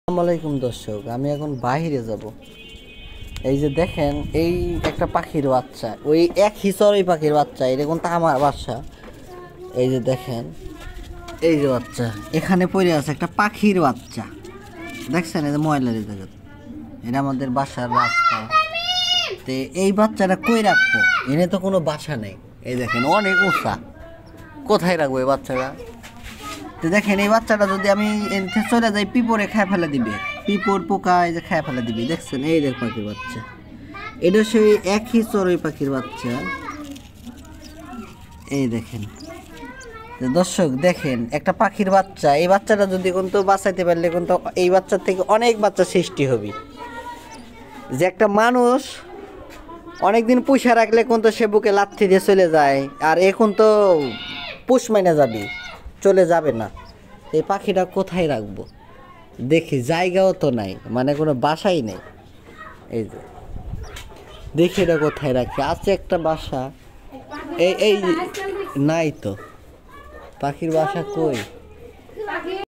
আসসালামু আলাইকুম দর্শক, আমি এখন বাইরে যাব। এই যে দেখেন, এই একটা পাখির বাচ্চা, ওই এক হিসর পাখির বাচ্চা, এরকম তো আমার বাসা। এই যে দেখেন, এই যে বাচ্চা এখানে পড়ে আছে, একটা পাখির বাচ্চা দেখছেন? এই যে ময়লার জায়গা, এটা আমাদের বাসার রাস্তা। তো এই বাচ্চাটা কই রাখবো? এনে তো কোনো বাসা নেই। এই দেখেন অনেক উঁচা, কোথায় রাখবো এই বাচ্চাটা? তো দেখেন, এই বাচ্চাটা যদি আমি চলে যাই, পিঁপড়ে খায় ফেলে দিবে, পিঁপড় পোকা এই যে খায় ফেলে দিবে। দেখছেন, এই দেখ পাখির বাচ্চা, এটা সেই একই চড়ুই পাখির বাচ্চা। এই দেখেন দর্শক, দেখেন একটা পাখির বাচ্চা, এই বাচ্চাটা যদি কিন্তু বাঁচাইতে পারলে কিন্তু এই বাচ্চার থেকে অনেক বাচ্চা সৃষ্টি হবে। যে একটা মানুষ অনেকদিন পুষা রাখলে কিন্তু সে বুকে লাথি দিয়ে চলে যায়, আর এখন তো পুষ মাইনা যাবে, চলে যাবে না। এই পাখিটা কোথায় রাখবো? দেখি জায়গাও তো নাই, মানে কোনো বাসাই নেই। এই যে দেখি এটা কোথায় রাখি, আছে একটা বাসা, এই এই নাই তো, পাখির বাসা কই?